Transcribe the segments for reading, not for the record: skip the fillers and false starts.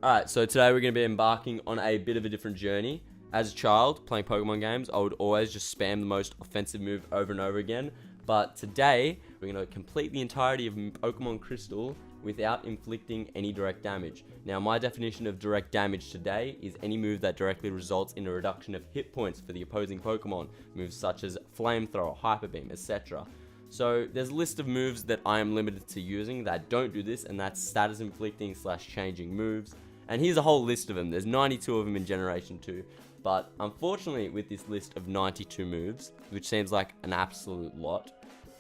Alright, so today we're going to be embarking on a bit of a different journey. As a child, playing Pokemon games, I would always just spam the most offensive move over and over again. But today, we're going to complete the entirety of Pokemon Crystal without inflicting any direct damage. Now, my definition of direct damage today is any move that directly results in a reduction of hit points for the opposing Pokemon. Moves such as Flamethrower, Hyper Beam, etc. So there's a list of moves that I am limited to using that don't do this, and that's status inflicting / changing moves. And here's a whole list of them. There's 92 of them in Generation 2. But unfortunately, with this list of 92 moves, which seems like an absolute lot,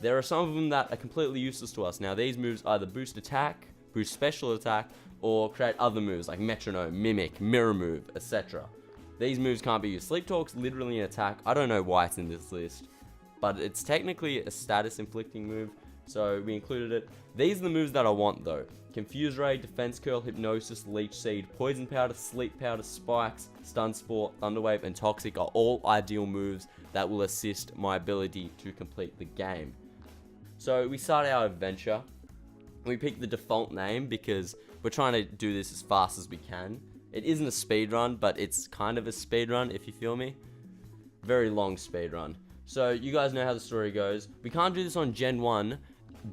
there are some of them that are completely useless to us. Now, these moves either boost attack, boost special attack, or create other moves like Metronome, Mimic, Mirror Move, etc. These moves can't be used. Sleep Talk's literally an attack. I don't know why it's in this list, but it's technically a status inflicting move, so we included it. These are the moves that I want though. Confuse Ray, Defense Curl, Hypnosis, Leech Seed, Poison Powder, Sleep Powder, Spikes, Stun Spore, Thunder Wave, and Toxic are all ideal moves that will assist my ability to complete the game. So we start our adventure. We pick the default name because we're trying to do this as fast as we can. It isn't a speed run, but it's kind of a speed run, if you feel me. Very long speed run. So you guys know how the story goes. We can't do this on Gen 1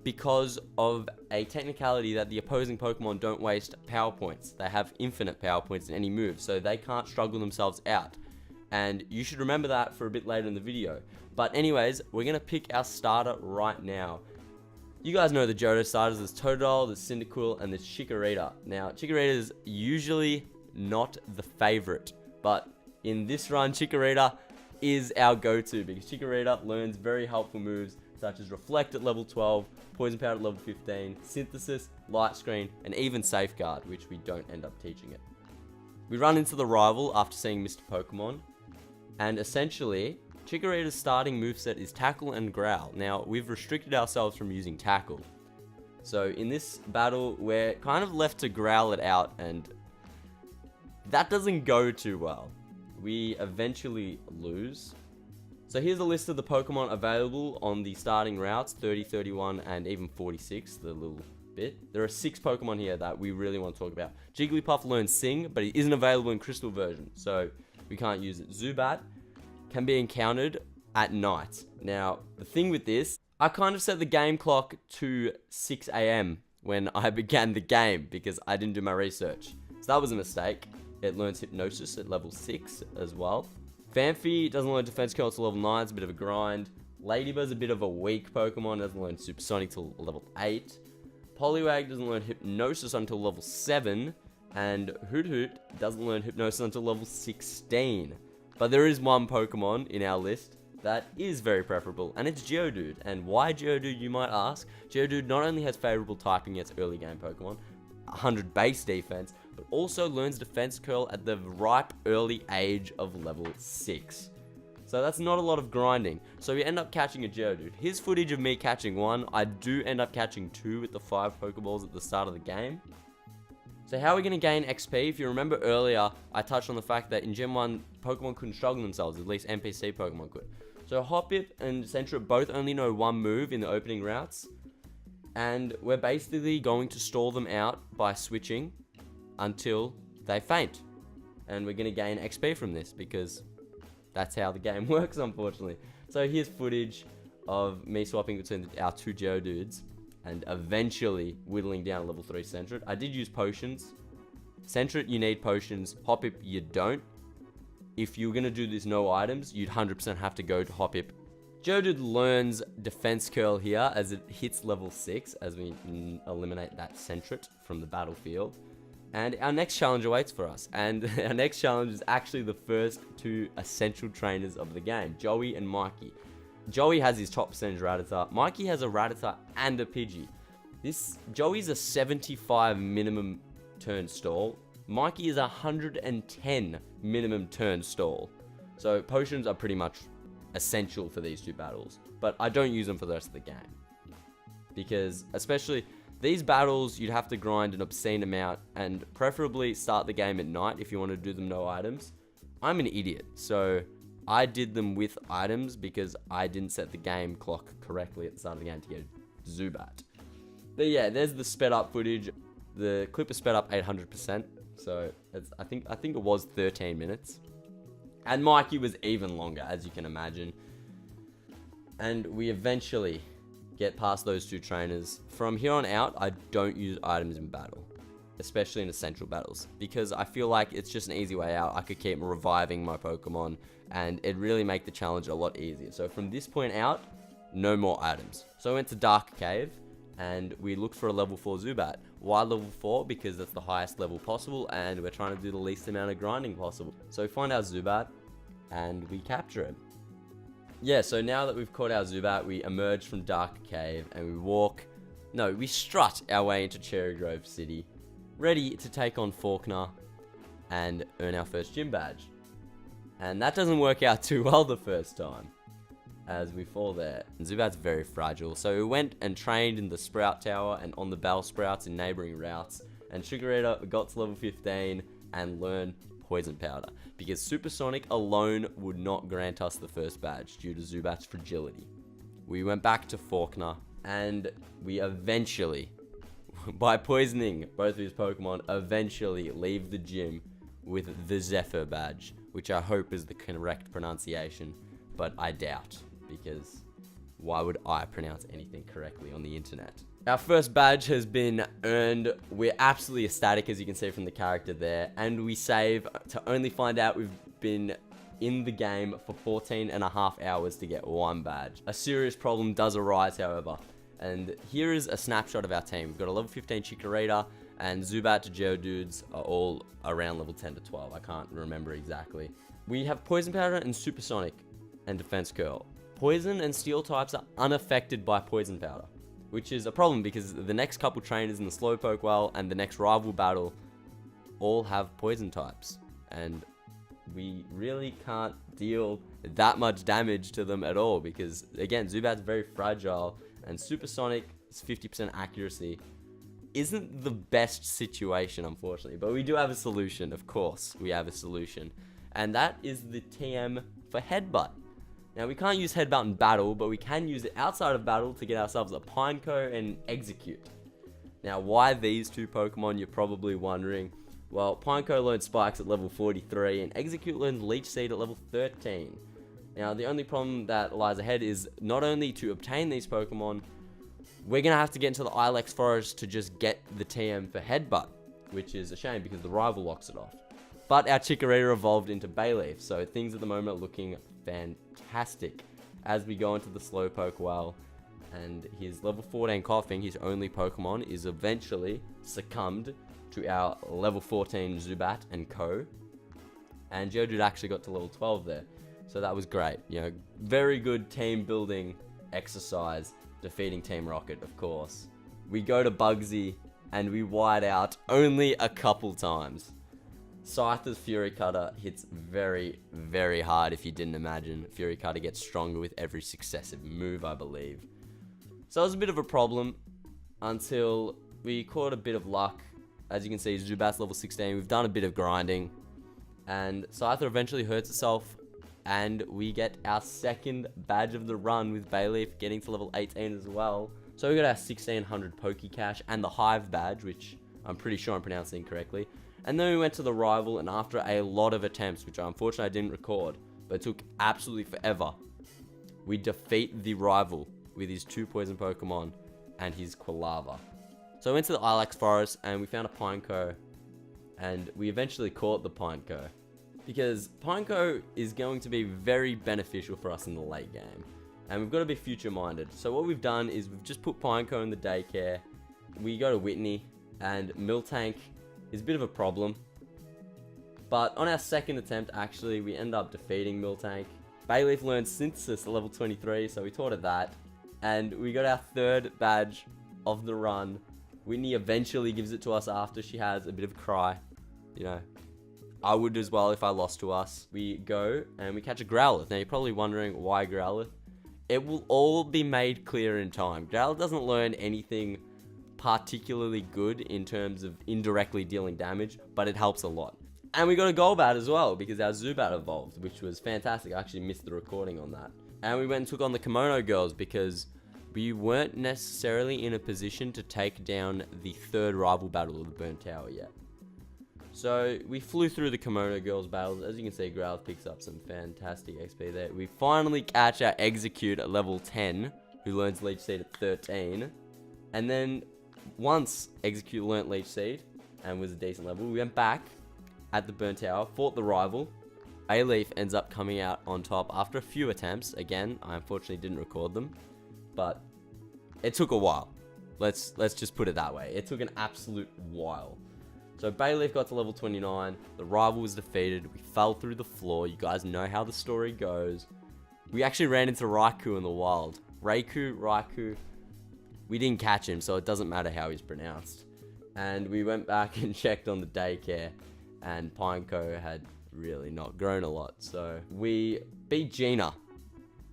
because of a technicality that the opposing Pokemon don't waste power points. They have infinite power points in any move, so they can't struggle themselves out. And you should remember that for a bit later in the video. But anyways, we're going to pick our starter right now. You guys know the Johto starters. There's Totodile, there's Cyndaquil, and there's Chikorita. Now, Chikorita is usually not the favorite, but in this run, Chikorita is our go-to because Chikorita learns very helpful moves such as Reflect at level 12, Poison Powder at level 15, Synthesis, Light Screen, and even Safeguard, which we don't end up teaching it. We run into the rival after seeing Mr. Pokemon, and essentially, Chikorita's starting moveset is Tackle and Growl. Now, we've restricted ourselves from using Tackle. So in this battle, we're kind of left to growl it out, and that doesn't go too well. We eventually lose. So here's a list of the Pokemon available on the starting routes, 30, 31, and even 46, the little bit. There are 6 Pokemon here that we really want to talk about. Jigglypuff learns Sing, but it isn't available in Crystal version, so we can't use it. Zubat can be encountered at night. Now, the thing with this, I kind of set the game clock to 6 AM when I began the game because I didn't do my research. So that was a mistake. It learns Hypnosis at level 6 as well. Phanpy doesn't learn Defense Curl until level 9, it's a bit of a grind. Ladybird's a bit of a weak Pokemon, doesn't learn Supersonic till level 8. Poliwag doesn't learn Hypnosis until level 7. And Hoot doesn't learn Hypnosis until level 16. But there is one Pokemon in our list that is very preferable, and it's Geodude. And why Geodude, you might ask? Geodude not only has favorable typing against early game Pokemon, 100 base defense, but also learns Defense Curl at the ripe early age of level 6. So that's not a lot of grinding. So we end up catching a Geodude. Here's footage of me catching one. I do end up catching 2 with the 5 Pokeballs at the start of the game. So how are we going to gain XP? If you remember earlier, I touched on the fact that in Gen 1, Pokemon couldn't struggle themselves, at least NPC Pokemon could. So Hoppip and Sentret both only know one move in the opening routes, and we're basically going to stall them out by switching until they faint. And we're going to gain XP from this because that's how the game works, unfortunately. So here's footage of me swapping between our 2 Geodudes and eventually whittling down level 3 Sentret. I did use potions. Sentret, you need potions. Hoppip, you don't. If you're going to do this no items, you'd 100% have to go to Hoppip. Geodude learns Defense Curl here as it hits level 6 as we eliminate that Sentret from the battlefield. And our next challenge awaits for us. And our next challenge is actually the first 2 essential trainers of the game, Joey and Mikey. Joey has his top percentage Rattata. Mikey has a Rattata and a Pidgey. Joey's a 75 minimum turn stall. Mikey is 110 minimum turn stall. So potions are pretty much essential for these 2 battles. But I don't use them for the rest of the game. Because especially these battles, you'd have to grind an obscene amount and preferably start the game at night if you want to do them no items. I'm an idiot, so I did them with items because I didn't set the game clock correctly at the start of the game to get Zubat. But yeah, there's the sped up footage. The clip is sped up 800%. So I think it was 13 minutes. And Mikey was even longer, as you can imagine. And we eventually get past those two trainers. From here on out, I don't use items in battle, especially in essential battles, because I feel like it's just an easy way out. I could keep reviving my Pokemon, and it'd really make the challenge a lot easier. So from this point out, no more items. So I went to Dark Cave, and we looked for a level 4 Zubat. Why level 4? Because that's the highest level possible, and we're trying to do the least amount of grinding possible. So we find our Zubat, and we capture him. Yeah, so now that we've caught our Zubat, we emerge from Dark Cave, and we strut our way into Cherry Grove City, ready to take on Faulkner and earn our first gym badge. And that doesn't work out too well the first time, as we fall there. And Zubat's very fragile, so we went and trained in the Sprout Tower and on the Bell Sprouts in neighboring routes, and Sugarita got to level 15 and learned Poison Powder, because Supersonic alone would not grant us the first badge due to Zubat's fragility. We went back to Faulkner, and we eventually, by poisoning both of his Pokemon, eventually leave the gym with the Zephyr badge, which I hope is the correct pronunciation, but I doubt, because why would I pronounce anything correctly on the internet? Our first badge has been earned. We're absolutely ecstatic, as you can see from the character there, and we save to only find out we've been in the game for 14.5 hours to get one badge. A serious problem does arise, however, and here is a snapshot of our team. We've got a level 15 Chikorita, and Zubat to Geodudes are all around level 10 to 12. I can't remember exactly. We have Poison Powder and Supersonic and Defense Curl. Poison and Steel types are unaffected by Poison Powder, which is a problem because the next couple trainers in the Slowpoke well and the next rival battle all have poison types, and we really can't deal that much damage to them at all because, again, Zubat's very fragile, and Supersonic's 50% accuracy isn't the best situation, unfortunately. But we do have a solution, of course. We have a solution, and that is the TM for Headbutt. Now, we can't use Headbutt in battle, but we can use it outside of battle to get ourselves a Pineco and Execute. Now, why these two Pokemon, you're probably wondering. Well, Pineco learns Spikes at level 43, and Execute learns Leech Seed at level 13. Now, the only problem that lies ahead is not only to obtain these Pokemon, we're going to have to get into the Ilex Forest to just get the TM for Headbutt, which is a shame because the rival locks it off. But our Chikorita evolved into Bayleaf, so things at the moment are looking fantastic as we go into the Slowpoke well, and his level 14 Coughing, his only Pokemon, is eventually succumbed to our level 14 Zubat and Co. And Geodude actually got to level 12 there, so that was great. You know, very good team building exercise, defeating Team Rocket, of course. We go to Bugsy and we white out only a couple times. Scyther's Fury Cutter hits very, very hard if you didn't imagine. Fury Cutter gets stronger with every successive move, I believe. So it was a bit of a problem until we caught a bit of luck. As you can see, Zubat's level 16. We've done a bit of grinding, and Scyther eventually hurts itself, and we get our second badge of the run with Bayleaf getting to level 18 as well. So we got our 1600 Pokecash and the Hive badge, which I'm pretty sure I'm pronouncing correctly. And then we went to the rival, and after a lot of attempts, which unfortunately I didn't record, but it took absolutely forever, we defeat the rival with his two poison Pokemon and his Quilava. So we went to the Ilex Forest and we found a Pineco, and we eventually caught the Pineco, because Pineco is going to be very beneficial for us in the late game, and we've got to be future minded. So what we've done is we've just put Pineco in the daycare. We go to Whitney, and Miltank is a bit of a problem, but on our second attempt, actually, we end up defeating Miltank. Bayleaf learned Synthesis at level 23, so we taught it that, and we got our third badge of the run. Whitney eventually gives it to us after she has a bit of a cry. You know, I would as well if I lost to us. We go and we catch a Growlithe. Now, you're probably wondering why Growlithe. It will all be made clear in time. Growlithe doesn't learn anything particularly good in terms of indirectly dealing damage, but it helps a lot. And we got a Golbat as well because our Zubat evolved, which was fantastic. I actually missed the recording on that. And we went and took on the Kimono Girls because we weren't necessarily in a position to take down the third rival battle of the Burnt Tower yet. So we flew through the Kimono Girls battles. As you can see, Growlithe picks up some fantastic XP there. We finally catch our Execute at level 10, who learns Leech Seed at 13. And then once Execute learnt Leech Seed and was a decent level, we went back at the Burn Tower, fought the rival. A-Leaf ends up coming out on top after a few attempts. Again, I unfortunately didn't record them, but it took a while. Let's just put it that way. It took an absolute while. So Bayleaf got to level 29, the rival was defeated, we fell through the floor, you guys know how the story goes. We actually ran into Raikou in the wild. Raikou, we didn't catch him, so it doesn't matter how he's pronounced. And we went back and checked on the daycare, and Pineco had really not grown a lot. So we beat Gina.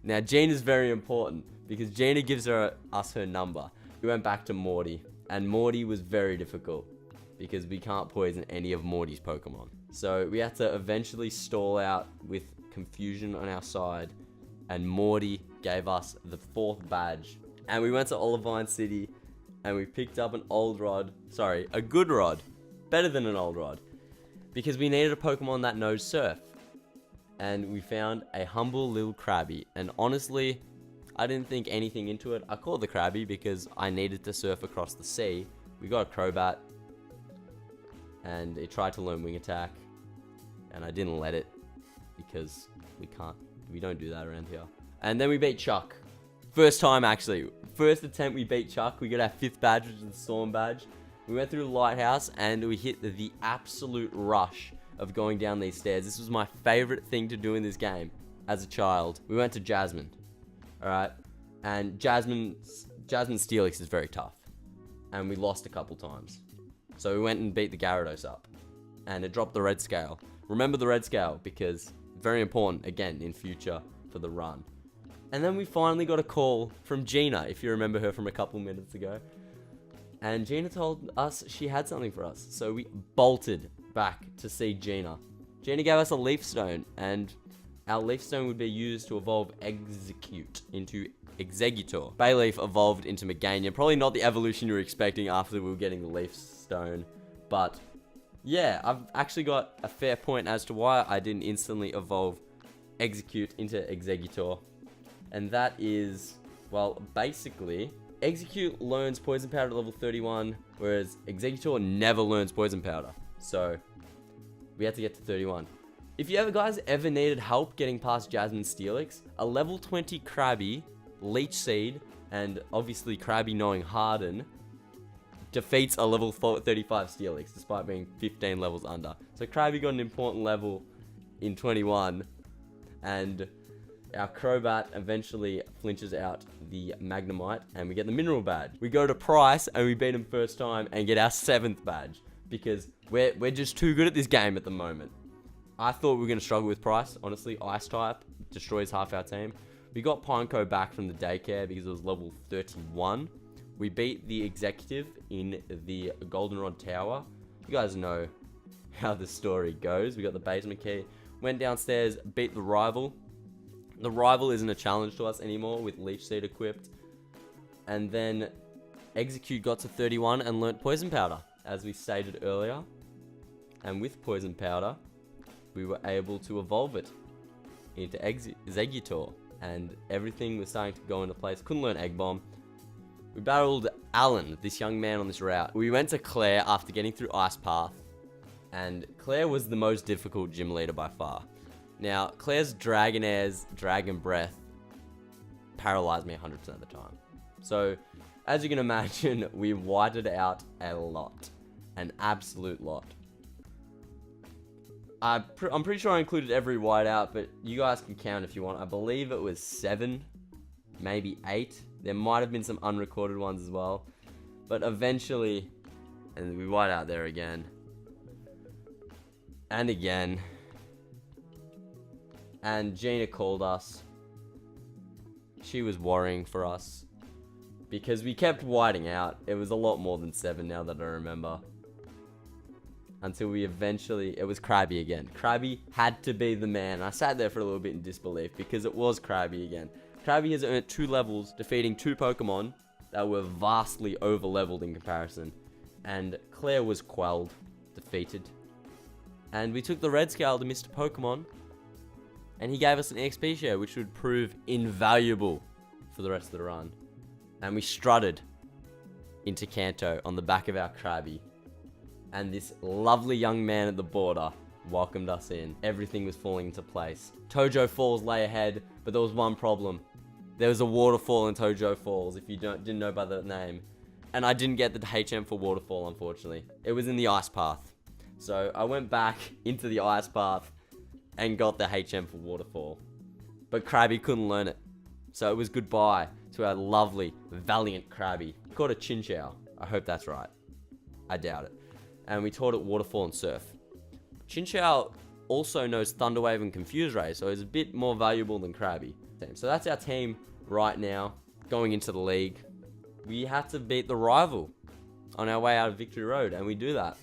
Now Gina's very important, because Gina gives us her number. We went back to Morty, and Morty was very difficult, because we can't poison any of Morty's Pokemon. So we had to eventually stall out with Confusion on our side, and Morty gave us the 4th badge. And we went to Olivine City, and we picked up a good rod, better than an old rod, because we needed a Pokemon that knows Surf. And we found a humble little Krabby, and honestly, I didn't think anything into it. I called the Krabby because I needed to surf across the sea. We got a Crobat, and it tried to learn Wing Attack, and I didn't let it, because we don't do that around here. And then we beat Chuck. First time, actually. First attempt we beat Chuck. We got our 5th badge, which is the Storm badge. We went through the lighthouse, and we hit the absolute rush of going down these stairs. This was my favorite thing to do in this game as a child. We went to Jasmine, alright? And Jasmine's Steelix is very tough, and we lost a couple times. So we went and beat the Gyarados up, and it dropped the red scale. Remember the red scale, because very important, again, in future for the run. And then we finally got a call from Gina, if you remember her from a couple minutes ago. And Gina told us she had something for us. So we bolted back to see Gina. Gina gave us a Leaf Stone, and our Leaf Stone would be used to evolve Execute into Exeggutor. Bayleaf evolved into Meganium. Probably not the evolution you were expecting after we were getting the Leaf Stone. But yeah, I've actually got a fair point as to why I didn't instantly evolve Execute into Exeggutor. And that is, well, basically, Execute learns Poison Powder at level 31, whereas Exeggutor never learns Poison Powder. So we had to get to 31. If you guys ever needed help getting past Jasmine Steelix, a level 20 Krabby, Leech Seed, and obviously Krabby knowing Harden, defeats a level 35 Steelix, despite being 15 levels under. So Krabby got an important level in 21, and our Crobat eventually flinches out the Magnemite, and we get the Mineral badge. We go to Price, and we beat him first time, and get our 7th badge, because we're just too good at this game at the moment. I thought we were going to struggle with Price. Honestly, Ice type destroys half our team. We got Pineco back from the daycare because it was level 31. We beat the Executive in the Goldenrod Tower. You guys know how the story goes. We got the basement key. Went downstairs, beat the rival. The rival isn't a challenge to us anymore with Leech Seed equipped. And then Execute got to 31 and learnt Poison Powder, as we stated earlier. And with Poison Powder, we were able to evolve it into Exeggutor, and everything was starting to go into place. Couldn't learn Egg Bomb. We battled Alan, this young man on this route. We went to Claire after getting through Ice Path, and Claire was the most difficult gym leader by far. Now, Claire's Dragonaire's Dragon Breath paralyzed me 100% of the time. So, as you can imagine, we whited out a lot. An absolute lot. I'm pretty sure I included every whiteout, but you guys can count if you want. I believe it was 7, maybe 8. There might have been some unrecorded ones as well. But eventually, and we white out there again. And again. And Gina called us. She was worrying for us, because we kept whiting out. It was a lot more than 7 now that I remember. Until we eventually, it was Krabby again. Krabby had to be the man. I sat there for a little bit in disbelief, because it was Krabby again. Krabby has earned 2 levels, defeating 2 Pokemon that were vastly over-leveled in comparison. And Claire was quelled, defeated. And we took the red scale to Mr. Pokemon, and he gave us an EXP share, which would prove invaluable for the rest of the run. And we strutted into Kanto on the back of our Krabby. And this lovely young man at the border welcomed us in. Everything was falling into place. Tojo Falls lay ahead, but there was one problem. There was a waterfall in Tojo Falls, if you didn't know by the name. And I didn't get the HM for waterfall, unfortunately. It was in the ice path. So I went back into the ice path and got the HM for waterfall. But Krabby couldn't learn it. So it was goodbye to our lovely, valiant Krabby. Called a Chinchou. I hope that's right. I doubt it. And we taught it waterfall and surf. Chinchou also knows Thunder Wave and Confuse Ray, so it's a bit more valuable than Krabby. So that's our team right now, going into the league. We have to beat the rival on our way out of Victory Road, and we do that.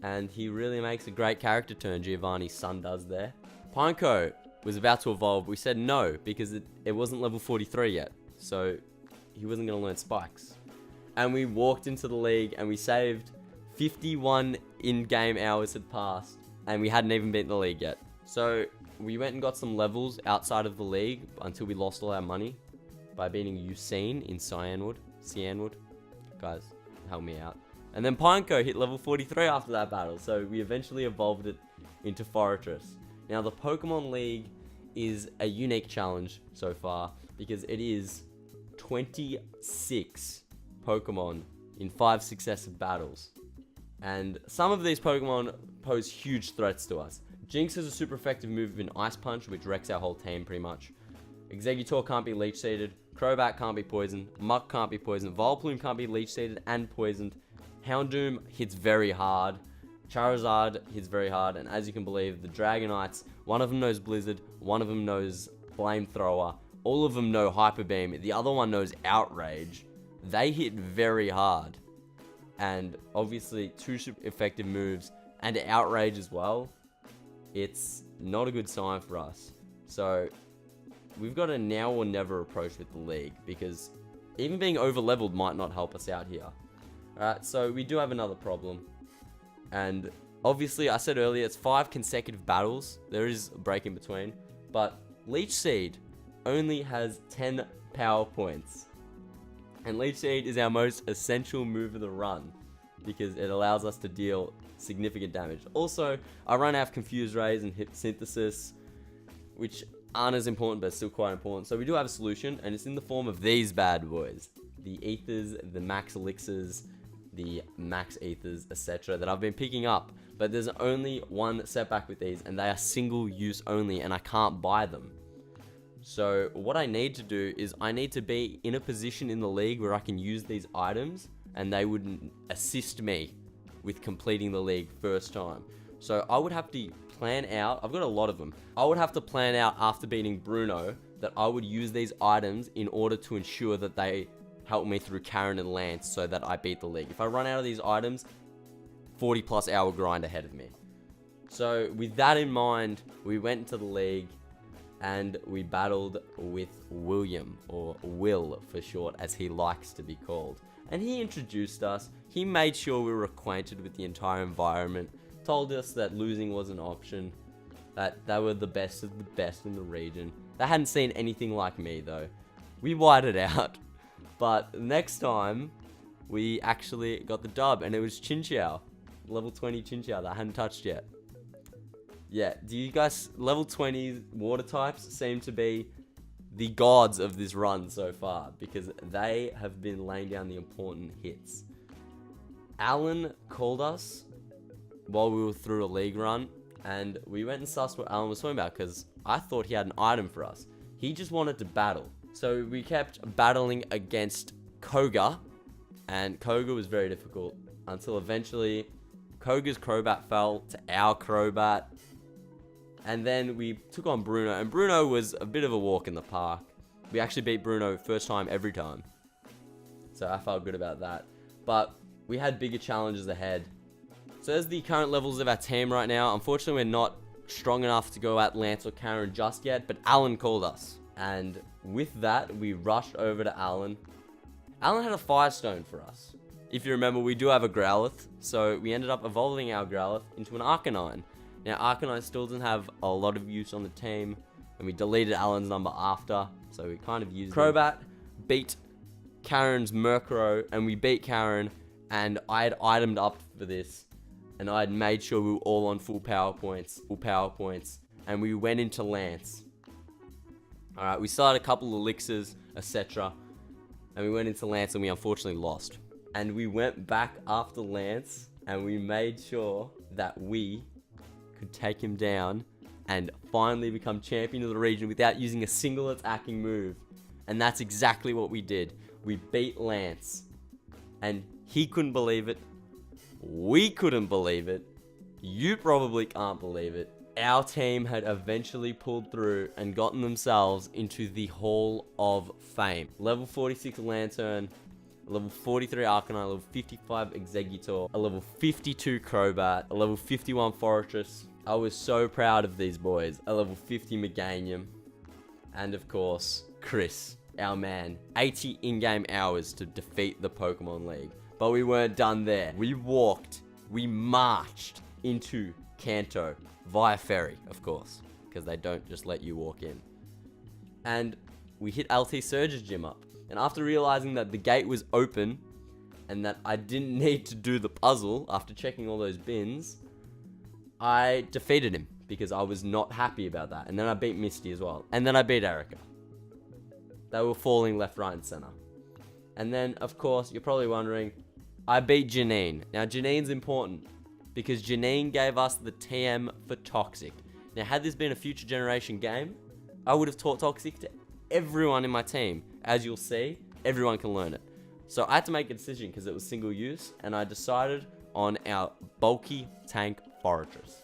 And he really makes a great character turn, Giovanni's son does there. Pineco was about to evolve. We said no, because it wasn't level 43 yet, so he wasn't going to learn spikes. And we walked into the league, and we saved 51 in-game hours had passed, and we hadn't even beaten the league yet. So we went and got some levels outside of the league until we lost all our money by beating Usain in Cyanwood. Guys, help me out. And then Pineco hit level 43 after that battle, so we eventually evolved it into Fortress. Now the Pokemon League is a unique challenge so far because it is 26 Pokemon in 5 successive battles. And some of these Pokemon pose huge threats to us. Jinx has a super effective move in Ice Punch, which wrecks our whole team pretty much. Exeggutor can't be leech seeded, Crobat can't be poisoned, Muck can't be poisoned, Vileplume can't be leech seeded and poisoned, Houndoom hits very hard, Charizard hits very hard, and as you can believe, the Dragonites, one of them knows Blizzard, one of them knows Flamethrower, all of them know Hyper Beam, the other one knows Outrage. They hit very hard. And obviously 2 super effective moves and Outrage as well. It's not a good sign for us. So we've got a now or never approach with the league, because even being over leveled might not help us out here. Alright, so we do have another problem. And obviously I said earlier it's 5 consecutive battles. There is a break in between. But Leech Seed only has 10 power points. And Leech Seed is our most essential move of the run, because it allows us to deal significant damage. Also, I run out of Confuse Rays and Hip Synthesis, which aren't as important, but still quite important. So we do have a solution, and it's in the form of these bad boys. The Ethers, the Max Elixirs, the Max Ethers, etc. that I've been picking up. But there's only one setback with these, and they are single use only, and I can't buy them. So what I need to do is I need to be in a position in the league where I can use these items and they would assist me with completing the league first time. So I would have to plan out, I've got a lot of them. I would have to plan out after beating Bruno that I would use these items in order to ensure that they help me through Karen and Lance so that I beat the league. If I run out of these items, 40+ hour grind ahead of me. So with that in mind, we went into the league and we battled with William, or Will for short, as he likes to be called. And he introduced us, he made sure we were acquainted with the entire environment, told us that losing was an option, that they were the best of the best in the region. They hadn't seen anything like me though. We whited out, but next time, we actually got the dub, and it was Chinchou, level 20 Chinchou that I hadn't touched yet. Yeah, do you guys, level 20 water types seem to be the gods of this run so far, because they have been laying down the important hits. Alan called us while we were through a league run, and we went and sussed what Alan was talking about, because I thought he had an item for us. He just wanted to battle. So we kept battling against Koga, and Koga was very difficult, until eventually Koga's Crobat fell to our Crobat. And then we took on Bruno, and Bruno was a bit of a walk in the park. We actually beat Bruno first time every time. So I felt good about that. But we had bigger challenges ahead. So there's the current levels of our team right now. Unfortunately, we're not strong enough to go at Lance or Karen just yet, but Alan called us. And with that, we rushed over to Alan. Alan had a Firestone for us. if you remember, we do have a Growlithe, so we ended up evolving our Growlithe into an Arcanine. Now, Arcanine still doesn't have a lot of use on the team, and we deleted Alan's number after, so we kind of used Crobat, beat Karen's Murkrow, and we beat Karen, and I had itemed up for this, and I had made sure we were all on full power points, and we went into Lance. Alright, we started a couple of elixirs, etc., and we went into Lance, and we unfortunately lost. And we went back after Lance, and we made sure that we could take him down and finally become champion of the region without using a single attacking move. And that's exactly what we did. We beat Lance, and he couldn't believe it. We couldn't believe it. You probably can't believe it. Our team had eventually pulled through and gotten themselves into the Hall of Fame. Level 46 Lantern, a level 43 Arcanine, a level 55 Exeggutor, a level 52 Crobat, a level 51 Forretress. I was so proud of these boys. A level 50 Meganium, and of course, Chris, our man. 80 in-game hours to defeat the Pokemon League. But we weren't done there. We marched into Kanto via ferry, of course, because they don't just let you walk in. And we hit LT Surge's gym up. And after realizing that the gate was open and that I didn't need to do the puzzle after checking all those bins, I defeated him because I was not happy about that. And then I beat Misty as well. And then I beat Erica. They were falling left, right, and center. And then, of course, you're probably wondering, I beat Janine. Now, Janine's important because Janine gave us the TM for Toxic. Now, had this been a future generation game, I would have taught Toxic to everyone in my team. As you'll see, everyone can learn it. So I had to make a decision because it was single use, and I decided on our bulky tank Forretress.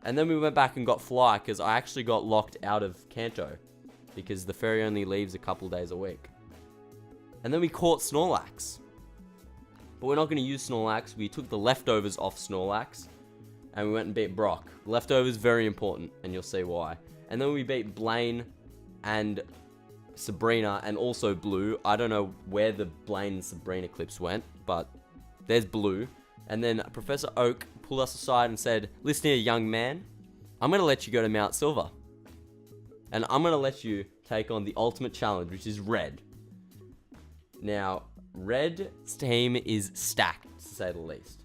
And then we went back and got Fly because I actually got locked out of Kanto because the ferry only leaves a couple days a week. And then we caught Snorlax. But we're not going to use Snorlax. We took the leftovers off Snorlax and we went and beat Brock. Leftovers, very important, and you'll see why. And then we beat Blaine and Sabrina and also Blue. I don't know where the Blaine and Sabrina clips went, but there's Blue. And then Professor Oak pulled us aside and said, listen here, young man, I'm going to let you go to Mount Silver. And I'm going to let you take on the ultimate challenge, which is Red. Now, Red's team is stacked, to say the least.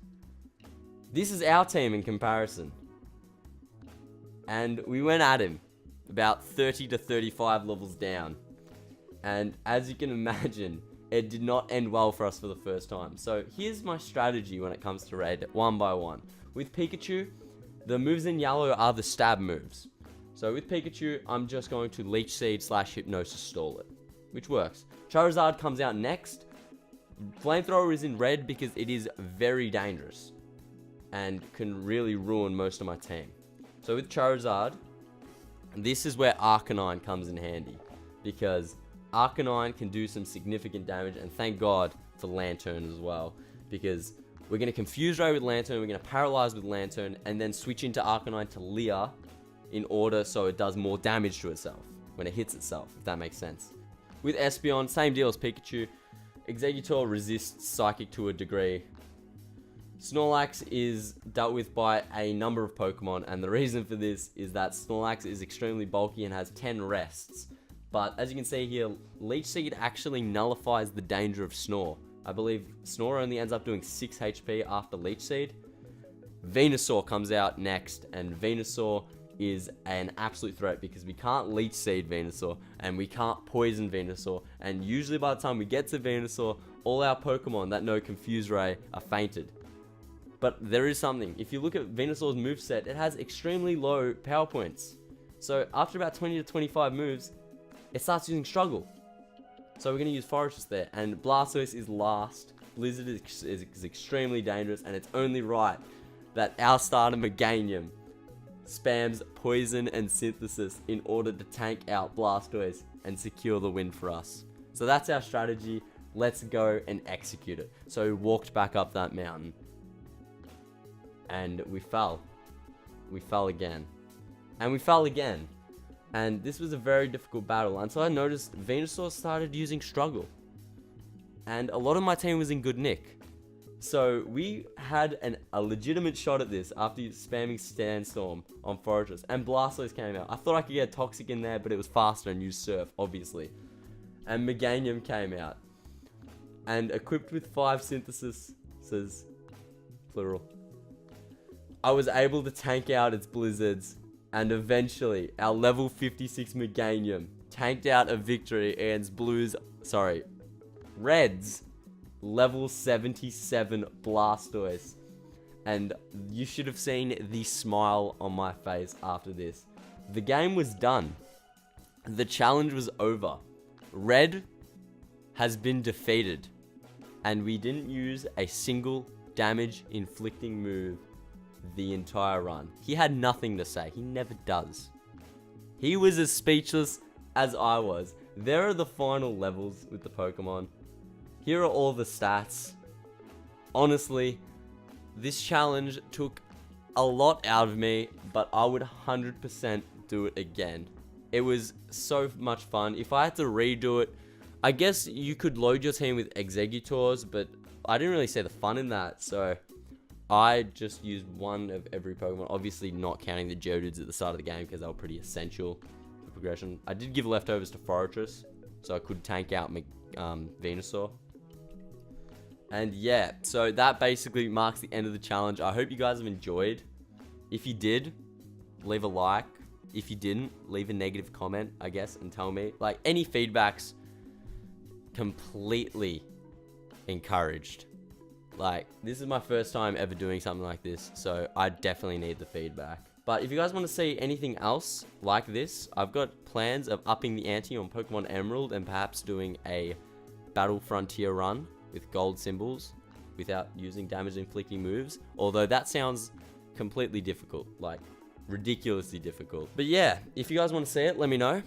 This is our team in comparison. And we went at him about 30 to 35 levels down. And as you can imagine, it did not end well for us for the first time. So here's my strategy when it comes to Red, one by one. With Pikachu, the moves in yellow are the stab moves. So with Pikachu, I'm just going to Leech Seed / Hypnosis stall it, which works. Charizard comes out next. Flamethrower is in red because it is very dangerous and can really ruin most of my team. So with Charizard, this is where Arcanine comes in handy because Arcanine can do some significant damage, and thank God for Lantern as well, because we're going to confuse Ray with Lantern, we're going to paralyze with Lantern, and then switch into Arcanine to Leer in order so it does more damage to itself when it hits itself, if that makes sense. With Espeon, same deal as Pikachu. Exeggutor resists Psychic to a degree. Snorlax is dealt with by a number of Pokemon, and the reason for this is that Snorlax is extremely bulky and has 10 rests. But as you can see here, Leech Seed actually nullifies the danger of Snore. I believe Snore only ends up doing 6 HP after Leech Seed. Venusaur comes out next, and Venusaur is an absolute threat because we can't Leech Seed Venusaur and we can't Poison Venusaur, and usually by the time we get to Venusaur, all our Pokemon that know Confuse Ray are fainted. But there is something. If you look at Venusaur's moveset, it has extremely low power points. So after about 20 to 25 moves, it starts using Struggle. So we're going to use Forretress there. And Blastoise is last. Blizzard is extremely dangerous, and it's only right that our starter Meganium spams Poison and Synthesis in order to tank out Blastoise and secure the win for us. So that's our strategy. Let's go and execute it. So we walked back up that mountain. And we fell. We fell again. And we fell again. And this was a very difficult battle until I noticed Venusaur started using Struggle. And a lot of my team was in good nick. So we had a legitimate shot at this after spamming Sandstorm on Fortress, and Blastoise came out. I thought I could get Toxic in there, but it was faster and used Surf, obviously. And Meganium came out. And equipped with 5 synthesis, plural, I was able to tank out its Blizzards, and eventually our level 56 Meganium tanked out a victory against Red's level 77 Blastoise. And you should have seen the smile on my face after this. The game was done. The challenge was over. Red has been defeated. And we didn't use a single damage inflicting move the entire run. He had nothing to say. He never does. He was as speechless as I was. There are the final levels with the Pokemon. Here are all the stats. Honestly, this challenge took a lot out of me, but I would 100% do it again. It was so much fun. If I had to redo it, I guess you could load your team with Exegutors, but I didn't really see the fun in that, so I just used one of every Pokemon, obviously not counting the Geodudes at the start of the game because they were pretty essential for progression. I did give leftovers to Fortress, so I could tank out Venusaur. And yeah, so that basically marks the end of the challenge. I hope you guys have enjoyed. If you did, leave a like. If you didn't, leave a negative comment, I guess, and tell me. Like, any feedback's completely encouraged. Like, this is my first time ever doing something like this, so I definitely need the feedback. But if you guys want to see anything else like this, I've got plans of upping the ante on Pokemon Emerald and perhaps doing a Battle Frontier run with gold symbols without using damage inflicting moves, although that sounds completely difficult, like ridiculously difficult. But yeah, if you guys want to see it, let me know.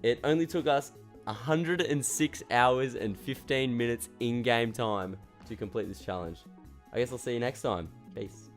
It only took us 106 hours and 15 minutes in-game time to complete this challenge. I guess I'll see you next time. Peace.